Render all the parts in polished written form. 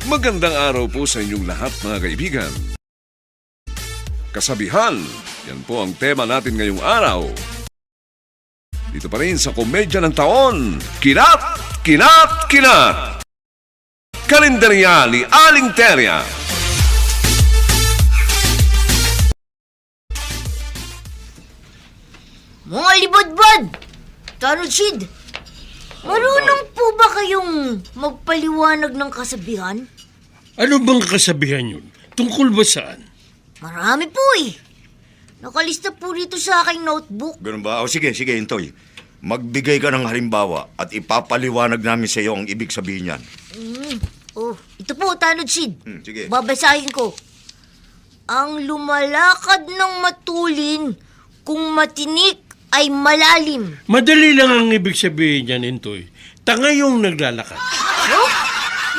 Magandang araw po sa inyong lahat mga kaibigan. Kasabihan, yan po ang tema natin ngayong araw. Dito pa rin sa Komedya ng Taon, Kinat, Kinat, Kinat! Kalendarya ni Aling Teria. Mga libadbad! Tanod-sid! Marunong po ba kayong magpaliwanag ng kasabihan? Ano bang kasabihan yun? Tungkol ba saan? Marami po eh. Nakalista po rito sa aking notebook. Ganun ba? O sige, Intoy. Magbigay ka ng halimbawa at ipapaliwanag namin sa iyo ang ibig sabihin niyan. Oh, ito po, Tanod-sid. Sige. Babasahin ko. Ang lumalakad ng matulin kung matinik ay malalim. Madali lang ang ibig sabihin niyan, Intoy. Tanga yung naglalakad. Oh?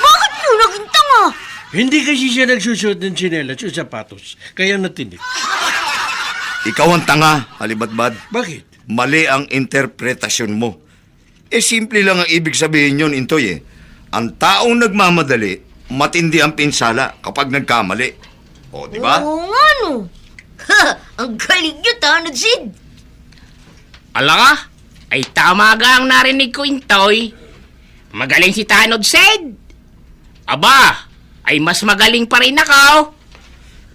Bakit po naging tanga? Hindi kasi siya nagsusuot ng tsinelas o sapatos, kaya natinik. Ikaw ang tanga, halibadbad. Bakit? Mali ang interpretasyon mo. Simple lang ang ibig sabihin yun, Intoy eh. Ang taong nagmamadali, matindi ang pinsala kapag nagkamali. O, di ba? Oo nga no. Ha! Ang galing niyo, Tanod-sid. Ala, ay tama ga ang narinig ko, Intoy. Magaling si Tanod-sid. Aba, ay mas magaling pa rin ako.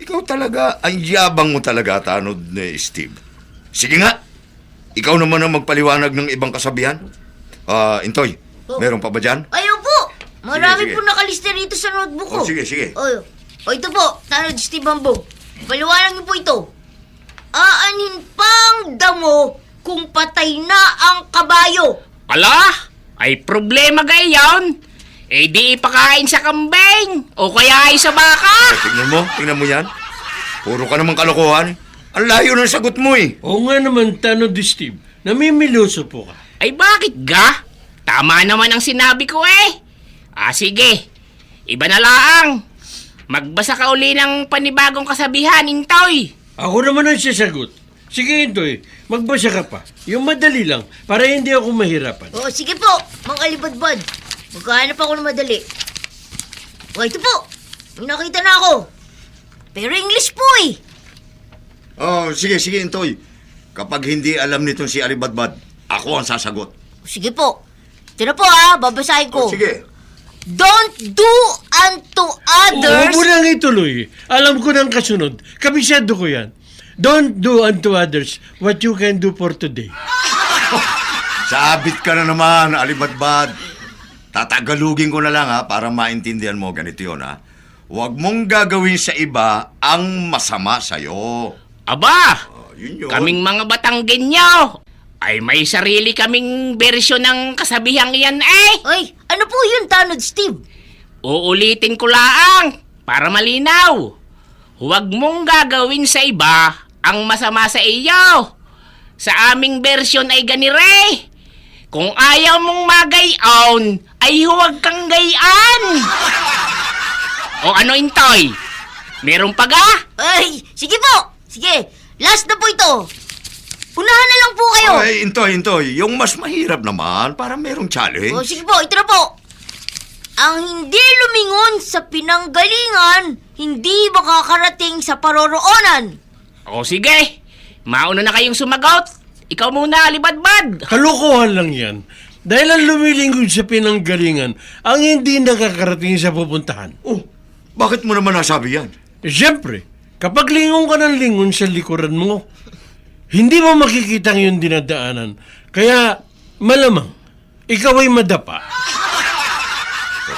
Ikaw talaga, ang yabang mo talaga, Tanod ni Steve. Sige nga, ikaw naman ang magpaliwanag ng ibang kasabihan. Intoy, meron pa ba dyan? Ayaw po. Marami Sige. po nakalista rito sa notebook ko. Sige. O ito po, Tanod-Steve Bambo. Paliwanag niyo po ito. Aanhin pang damo kung patay na ang kabayo. Ala, ay problema ga iyon. Eh di ipakain sa kambing o kaya ay sa baka. Tingnan mo yan. Puro ka naman kalokohan. Ang layo ng sagot mo eh. Oo nga naman, Tanod Steve. Namimiloso po ka. Ay bakit ga? Tama naman ang sinabi ko eh. Sige. Iba na lang. Magbasa ka uli ng panibagong kasabihan, Intoy. Ako naman ang sasagot. Sige, Intoy, magbasa ka pa. Yung madali lang, para hindi ako mahirapan. O sige po, mga libadbad. Magkahanap ako ng madali. O ito po, may nakita na ako. Pero English po eh. Sige, Intoy. Kapag hindi alam nitong si Alibadbad, ako ang sasagot. O sige po. Ito na po babasahin ko. Sige. Don't do unto others. Huwag mo nang ituloy. Alam ko ng kasunod. Kabisado ko yan. Don't do unto others what you can do for today. Sabit ka na naman, Alibadbad. Tatagalugin ko na lang para maintindihan mo. Ganito yun Huwag mong gagawin sa iba ang masama sa'yo. Aba, Yun. kaming mga Batanggenyo ay may sarili kaming bersyon ng kasabihang iyan eh. Ay, ano po yun, Tanod Steve? Uulitin ko laang para malinaw. Huwag mong gagawin sa iba ang masama sa iyo. Sa aming bersyon ay ganire. Kung ayaw mong magayon, ay huwag kang gayan. O ano, Intoy? Meron pa ga? Ay, sige po. Sige, last na po ito. Unahan na lang po kayo. Ay, Intoy. Yung mas mahirap naman, para merong challenge. O sige po, ito na po. Ang hindi lumingon sa pinanggalingan, hindi makakarating sa paroroonan. O sige, mauna na kayong sumagot. Ikaw muna, Alibadbad. Kalokohan lang yan. Dahil ang lumilingkod sa pinanggalingan, ang hindi nakakarating sa pupuntahan. Bakit mo naman nasabi yan? Siyempre, kapag lingon ka ng lingon sa likuran mo, hindi mo makikita ang iyong dinadaanan. Kaya, malamang, ikaw ay madapa.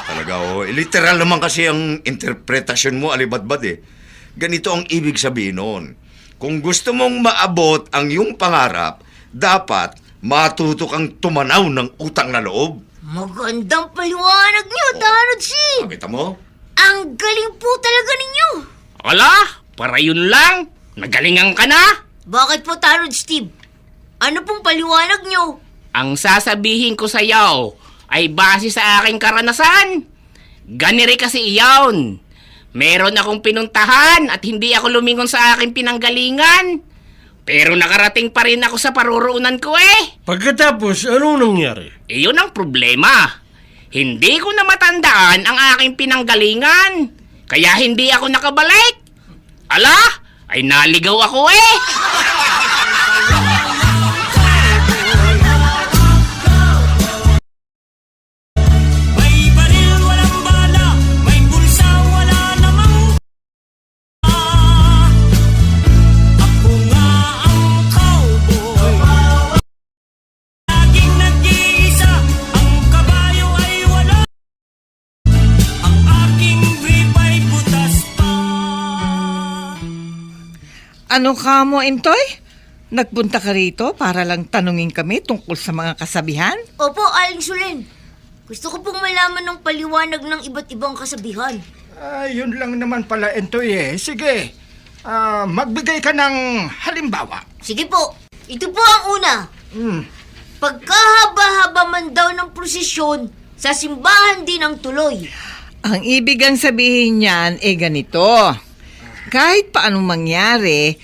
Talaga, literal naman kasi ang interpretasyon mo, Alibadbad eh. Ganito ang ibig sabihin nun. Kung gusto mong maabot ang iyong pangarap, dapat matuto kang tumanaw ng utang na loob. Magandang paliwanag niyo, Tanod Steve. Nakita mo? Ang galing po talaga ninyo. Ala, para yun lang. Nagalingan ka na. Bakit po, Tanod Steve? Ano pong paliwanag niyo? Ang sasabihin ko sa iyo ay base sa aking karanasan. Ganire kasi iyon. Meron akong pinuntahan at hindi ako lumingon sa aking pinanggalingan. Pero nakarating pa rin ako sa paruroonan ko eh. Pagkatapos, anong nangyari? Iyon ang problema. Hindi ko na matandaan ang aking pinanggalingan. Kaya hindi ako nakabalik. Ala, ay naligaw ako eh. May baril walang bala, may bulsa wala namang ako nga ang cowboy. Laging nag-iisa, ang kabayo ay wala. Ang aking brief ay butas pa. Ano ka mo, Intoy? Nagpunta ka rito para lang tanungin kami tungkol sa mga kasabihan? Opo, Aling Sulen. Gusto ko pong malaman ng paliwanag ng iba't ibang kasabihan. Yun lang naman pala, Entoy eh. Sige, magbigay ka ng halimbawa. Sige po, ito po ang una. Pagkahaba-haba man daw ng prosesyon, sa simbahan din ang tuloy. Ang ibig ang sabihin niyan ay ganito. Kahit paanong mangyari,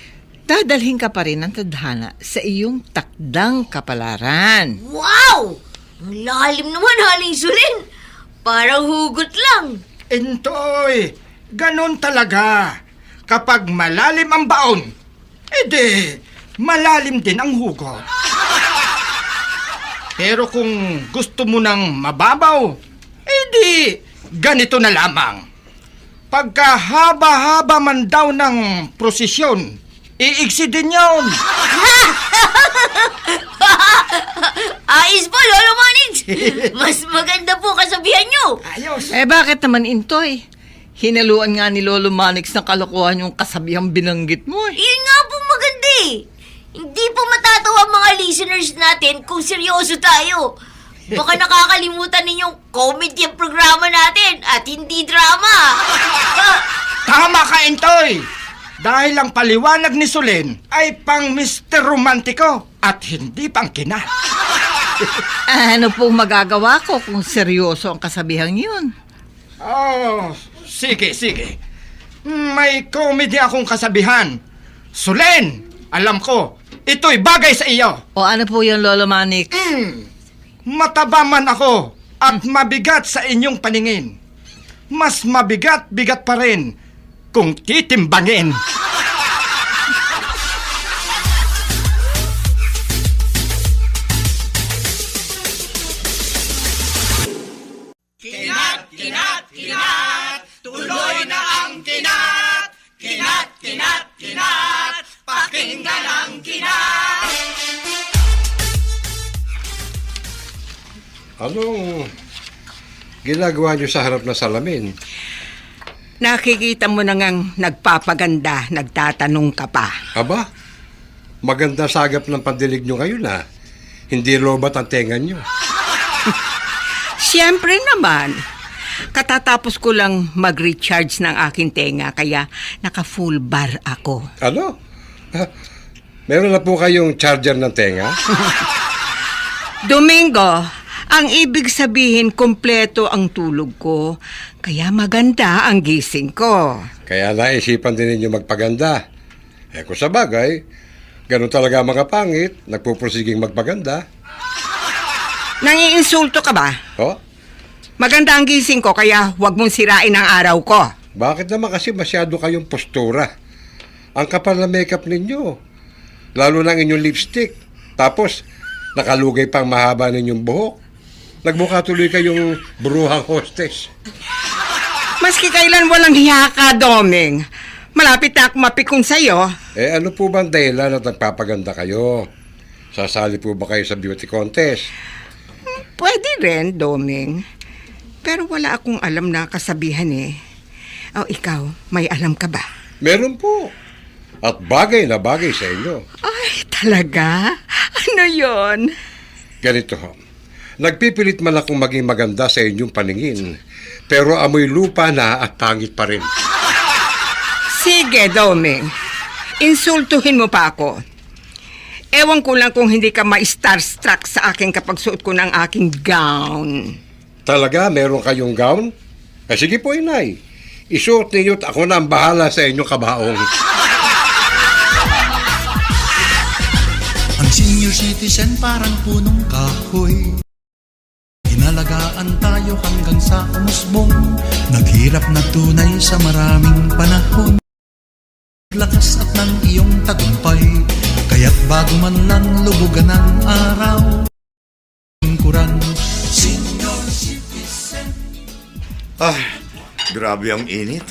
dadalhin ka pa rin ng tadhana sa iyong takdang kapalaran. Wow! Ang lalim naman, Aling Sulen. Parang hugot lang. Entoy, ganun talaga. Kapag malalim ang baon, edi, malalim din ang hugot. Pero kung gusto mo ng mababaw, edi, ganito na lamang. Pagkahaba-haba man daw ng prosesyon, iigsi din yun. Ayos po, Lolo Manix. Mas maganda po kasabihan nyo. Ayos. Bakit naman, Intoy? Hinaluan nga ni Lolo Manix ng kalokohan yung kasabihang binanggit mo eh. Yun nga po maganda eh. Hindi po matatawa ang mga listeners natin kung seryoso tayo. Baka nakakalimutan ninyong comedy ang programa natin at hindi drama. Tama ka, Entoy! Dahil ang paliwanag ni Sulen ay pang Mr. Romantiko at hindi pang kinat. Ano pong magagawa ko kung seryoso ang kasabihang yun? Oh, sige. May comedy akong kasabihan. Sulen, alam ko, ito'y bagay sa iyo. O ano po yung Lolo Manix? Mataba man ako at mabigat sa inyong paningin. Mas mabigat-bigat pa rin kung titimbangin. Tuloy na ang kinat! Kinat! Pakinggan ang kinat! Anong ginagawa niyo sa harap ng salamin? Nakikita mo na ngang nagpapaganda, nagtatanong ka pa. Aba, maganda sagap ng pandilig niyo ngayon ah. Hindi lobat ang tenga niyo. Siyempre naman, katatapos ko lang mag-recharge ng aking tenga kaya naka-full bar ako. Ano? Meron na po kayong charger ng tenga? Domingo, ang ibig sabihin kompleto ang tulog ko, kaya maganda ang gising ko. Kaya naisipan din ninyo magpaganda. Kung sa bagay, ganun talaga ang mga pangit, nagpuprosiging magpaganda. Nangiinsulto ka ba? Oh? Maganda ang gising ko kaya huwag mong sirain ang araw ko. Bakit naman kasi masyado kayong postura? Ang kapal na makeup ninyo. Lalo na ang inyong lipstick. Tapos, nakalugay pang mahaba ninyong buhok. Nagmukha tuloy kayong bruhang hostess. Maski kailan walang hiya ka, Doming. Malapit na ako mapikon sa'yo. Ano po bang dahilan at nagpapaganda kayo? Sasali po ba kayo sa beauty contest? Pwede rin, Doming. Pero wala akong alam na kasabihan eh. O ikaw, may alam ka ba? Meron po. At bagay na bagay sa inyo. Ay, talaga? Ano yon? Ganito ho. Nagpipilit man akong maging maganda sa inyong paningin. Pero amoy lupa na at pangit pa rin. Sige, Doming. Insultuhin mo pa ako. Ewan ko lang kung hindi ka ma-starstruck sa akin kapag suot ko ng aking gown. Talaga, meron kayong gown? Sige po, inay. Isuot ninyo at ako na ang bahala sa inyong kabaong. Ang senior citizen parang punong kahoy. Inalagaan tayo hanggang sa umusbong. Naghirap na tunay sa maraming panahon. Lakas at ng iyong tagumpay, kaya't bago man lang lubugan ng araw, lingkuran, Senior Citizen. Grabe ang init.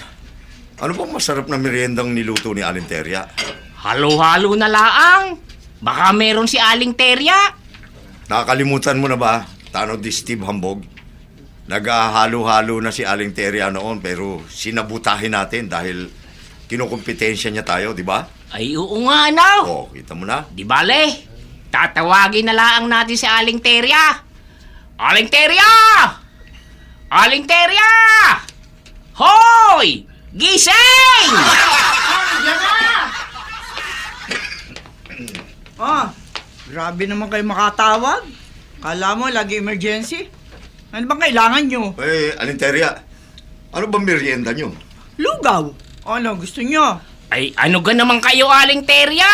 Ano bang masarap na meriendang niluto ni Aling Teria? Halo-halo na laang. Baka meron si Aling Teria. Nakakalimutan mo na ba, Tanod di Steve Hambog? Nag-halo-halo na si Aling Teria noon pero sinabutahin natin dahil kinukumpetensya niya tayo, di ba? Ay, oo nga, ano? Oh, kita mo na. Di bale, tatawagin na laang natin si Aling Teria. Aling Teria! Aling Teria! Hoy! Gising! Grabe naman kayo makatawag. Kala mo, lagi emergency. Ano bang kailangan nyo? Aling Teria, ano bang merienda niyo? Lugaw. Ano, gusto nyo? Ay, ano ga naman kayo, Aling Teria?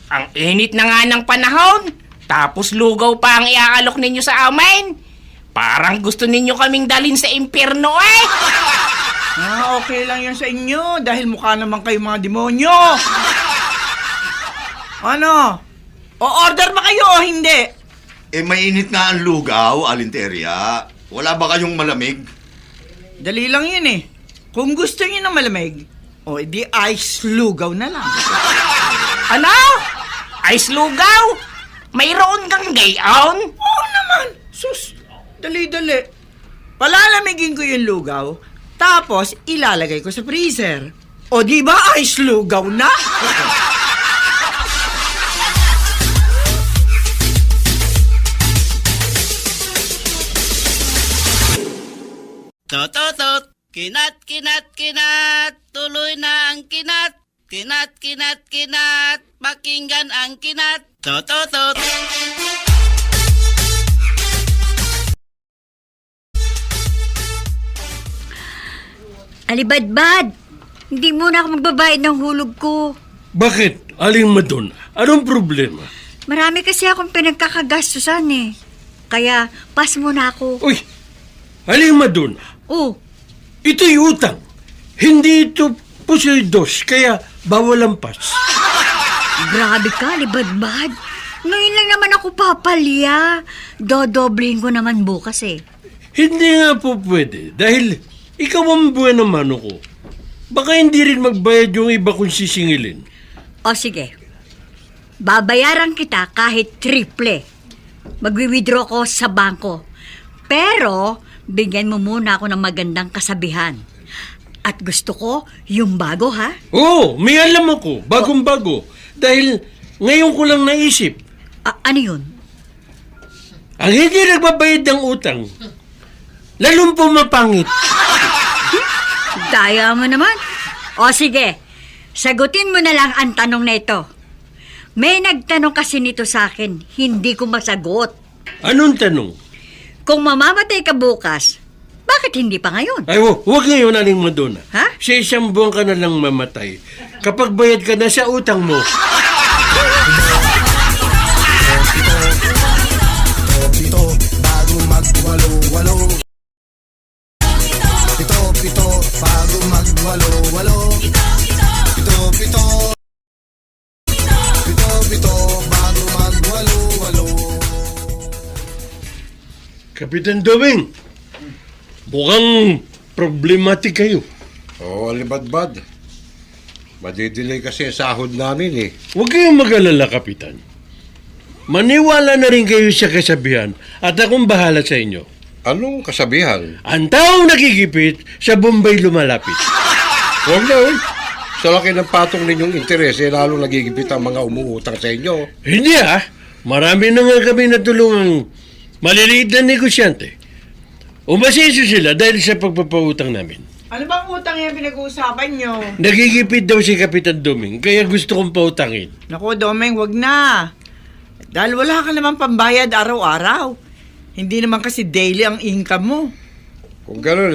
Ang init na nga ng panahon. Tapos lugaw pa ang iaalok ninyo sa amin. Parang gusto ninyo kaming dalhin sa impyerno eh. Okay lang yan sa inyo dahil mukha naman kayo mga demonyo. Ano? O-order ba kayo o hindi? Mainit nga ang lugaw, Aling Teria. Wala ba kayong malamig? Dali lang yun eh. Kung gusto nyo ng malamig, o edi ice lugaw na lang. Ano? Ice lugaw? Mayroon kang gayon? Oo naman. Sus, dali-dali. Palalamigin ko yung lugaw, tapos ilalagay ko sa freezer. O di ba ice lugaw na? Tototot, kinat, tuloy na ang kinat. Kinat, pakinggan ang kinat. Tototot. Alibadbad! Hindi muna ako magbabayad ng hulog ko. Bakit? Aling Madonna? Anong problema? Marami kasi akong pinagkakagastusan eh. Kaya, pass muna ako. Uy! Aling Madonna? Oh, Ito'y utang. Hindi ito pusildos, kaya bawal ang pass. grabe ka, Alibadbad. Ngayon lang naman ako papalya. Dodoblehin ko naman bukas eh. Hindi nga po pwede, dahil ikaw ang buwan ng mano ko. Baka hindi rin magbayad yung iba kung sisingilin. O sige, babayaran kita kahit triple. Magwi-withdraw ko sa bangko. Pero, bigyan mo muna ako ng magandang kasabihan. At gusto ko yung bago, ha? Oo, may alam ako. Bagong-bago. Dahil ngayon ko lang naisip. Ano yun? Ang hindi nagbabayad ng utang, lalong pumapangit. Daya mo naman. O sige, sagutin mo na lang ang tanong na ito. May nagtanong kasi nito sa akin, hindi ko masagot. Anong tanong? Kung mamamatay ka bukas, bakit hindi pa ngayon? Ay, huwag ngayon, Aling Madonna. Ha? Sa isang buwan ka na lang mamatay. Kapag bayad ka na sa utang mo. Pito, bago magwalo-walo. Pito, bago magwalo-walo. Pito, bago magwalo-walo. Kapitan Doming, mukhang problematic kayo. Oo, Alibadbad. Madidelay kasi sahod namin eh. Huwag kayong mag-alala, Kapitan. Maniwala na rin kayo sa kasabihan at akong bahala sa inyo. Anong kasabihan? Ang taong nakikipit, sa Bombay lumalapit. Huwag na, uy. Sa laki ng patong ninyong interes, lalong nagigipit ang mga umuutang sa inyo. Hindi marami na nga kami natulungang maliliit na negosyante. Umasenso sila dahil sa pagpapautang namin. Ano bang utang yung pinag-uusapan nyo? Nagigipit daw si Kapitan Doming, kaya gusto kong pautangin. Naku, Domeng, wag na. Dahil wala ka naman pambayad araw-araw. Hindi naman kasi daily ang income mo. Kung gano'n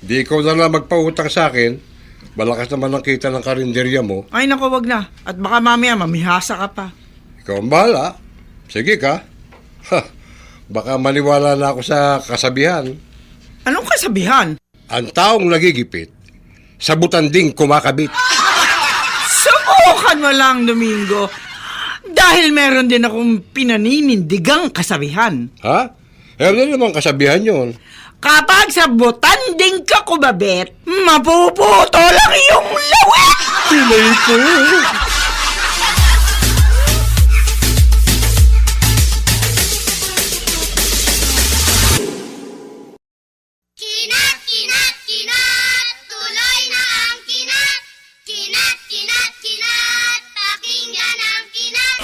di ikaw na lang magpautang sa akin. Malakas naman ang kita ng karinderya mo. Ay, naku, wag na. At baka mamaya mamihasa ka pa. Ikaw ang bahala. Sige ka. Ha, Baka maniwala na ako sa kasabihan. Anong kasabihan? Ang taong nagigipit, sa butanding kumakabit. Subukan mo lang, Domingo. Dahil meron din akong pinaninindigang kasabihan. Ha? Ano naman kasabihan yun? Kapag sa butanding ka kumabit, mapuputo lang iyong lawit! Pilay ko. Kinat, kinat, kinat, tuloy na ang kinat. Kinat, kinat, kinat, pakinggan ang kinat.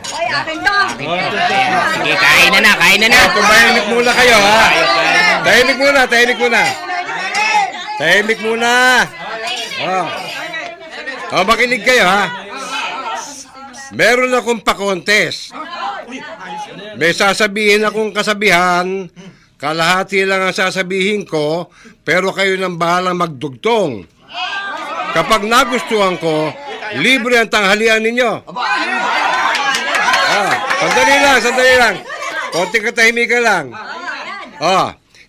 Ay, akin to! Sige, kain na, kain na. Tumahimik muna kayo, ha? Tahimik muna. Tahimik muna. Makinig kayo, ha? Meron akong pa-contest. May sasabihin akong kasabihan, kalahati lang ang sasabihin ko, pero kayo nang bahalang magdugtong. Kapag nagustuhan ko, libre ang tanghalian ninyo. Sandali lang. Konting katahimikan lang.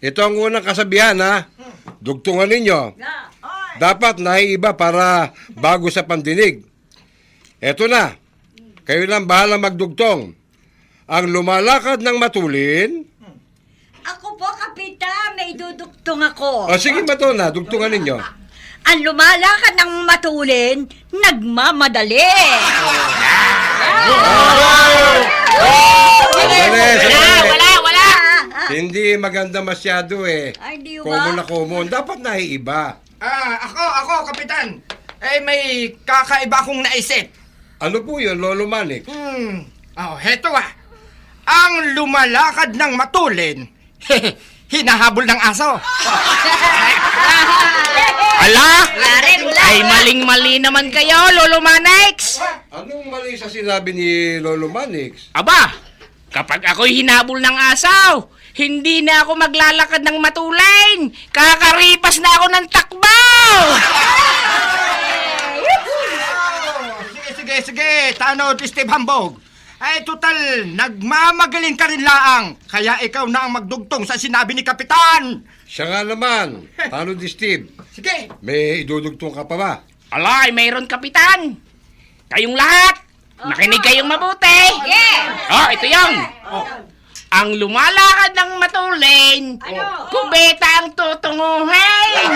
Ito ang unang kasabihan, ha? Dugtungan ninyo. Dapat naiiba para bago sa pandinig. Eto na. Kayo lang bahalang magdugtong. Ang lumalakad ng matulin. Ako po, Kapitan, may dudugtong ako. Sige ba ito na? Dugtungan ninyo. Ang lumalakad ng matulin, nagmamadali. Wala. Hindi maganda masyado eh. Ay, di ba? Common na common. Dapat naiiba. Ako, Kapitan. May kakaiba akong naisip. Ano po yun, Lolo Manik? Heto Ang lumalakad ng matulin, hinahabol ng aso. Ala! Ay maling-mali naman kayo, Lolo Manix! Anong mali sa sinabi ni Lolo Manix? Aba, kapag ako'y hinabol ng asaw, hindi na ako maglalakad ng matulin. Kakaripas na ako ng takbaw! Sige, tanod, Steve Hambog. Ay, total, nagmamagaling ka rin laang. Kaya ikaw na ang magdugtong sa sinabi ni Kapitan. Siya nga naman. Paano di Steve? Sige. May idudugtong ka pa ba? Alay, mayroon, Kapitan. Kayong lahat, makinig kayong mabuti. Ito yan. Ang lumalakad ng matulin, kubeta ang tutunguhin.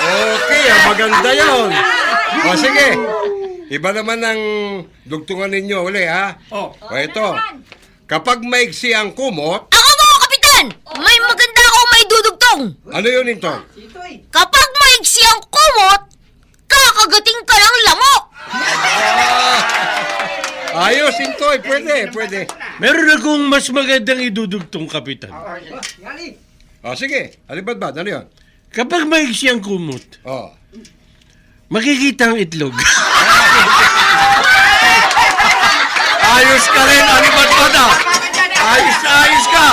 Okay, maganda yun. Sige. Iba naman ang dugtungan ninyo uli, ha? Ito. Kapag maigsi ang kumot... Ako po, Kapitan! May maganda akong may dudugtong. Ano yun, ito? Kapag maigsi ang kumot, kakagating ka ng lamok. Ayos, Intoy. Pwede. Meron akong mas magandang idudugtong, Kapitan. Sige. Alibad. Ano yun? Kapag maigsi ang kumot, makikita ang itlog. Ayos ka rin, alibad-bad ah. Ayos ka.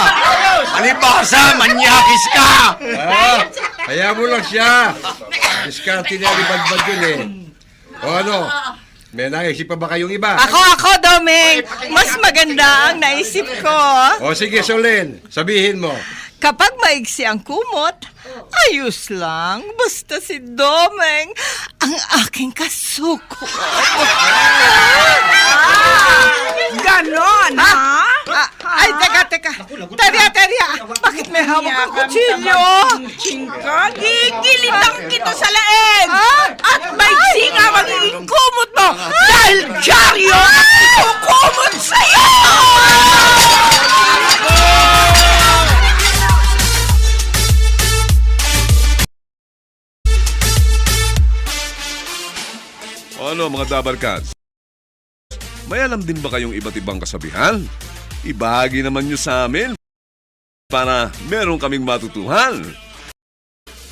Alibasa, manyakis ka. Kaya mo lang siya. Diskarte niya alibad-bad yun eh. Ano? May naisip pa ba kayong iba? Ako, Domeng. Mas maganda ang naisip ko. Sige, Solin. Sabihin mo. Kapag maigsi ang kumot, ayos lang. Basta si Domeng ang aking kasuko. Ganon, ha? Ay, teka. Terya. Bakit may hawak ang kutsilyo? Chingka, gigilitan kita sa laeng. At maigsi nga magiging kumot mo. Dahil dyaryo ang kukumot sa'yo! Ano mga dabarkads? May alam din ba kayong iba't ibang kasabihan? Ibahagi naman nyo sa amin para meron kaming matutuhan.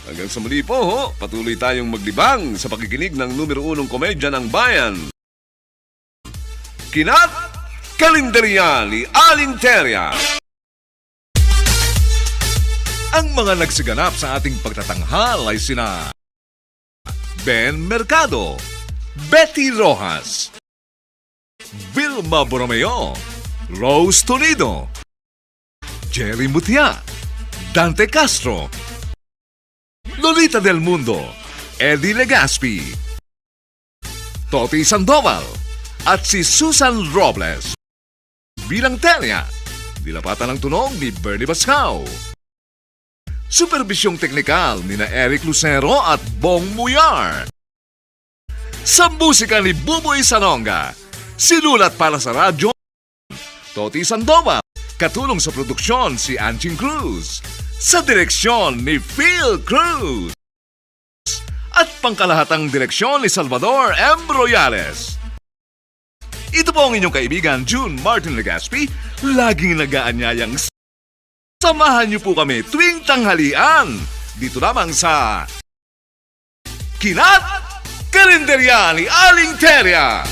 Hanggang sa muli po, patuloy tayong maglibang sa pakikinig ng numero 1 komedya ng bayan. Kinat Kalendarya ni Aling Terya. Ang mga nagsiganap sa ating pagtatanghal ay sina Ben Mercado, Betty Rojas, Vilma Borromeo, Rose Tonido, Jerry Mutia, Dante Castro, Lolita Del Mundo, Eddie Legaspi, Toti Sandoval, at si Susan Robles. Bilang Telia, dilapatan ng tunog ni Bernie Bascao. Superbisyong teknikal ni na Eric Lucero at Bong Muyar. Sa musika ni Buboy Sanonga, sinulat para sa radyo, Toti Sandoval. Katulong sa produksyon si Anching Cruz. Sa direksyon ni Phil Cruz. At pangkalahatang direksyon ni Salvador M. Royales. Ito po ang inyong kaibigan, June Martin Legaspi, laging nag-aanyayang samahan niyo po kami tuwing tanghalian. Dito lamang sa Kinat Karinderya ni Aling Telia.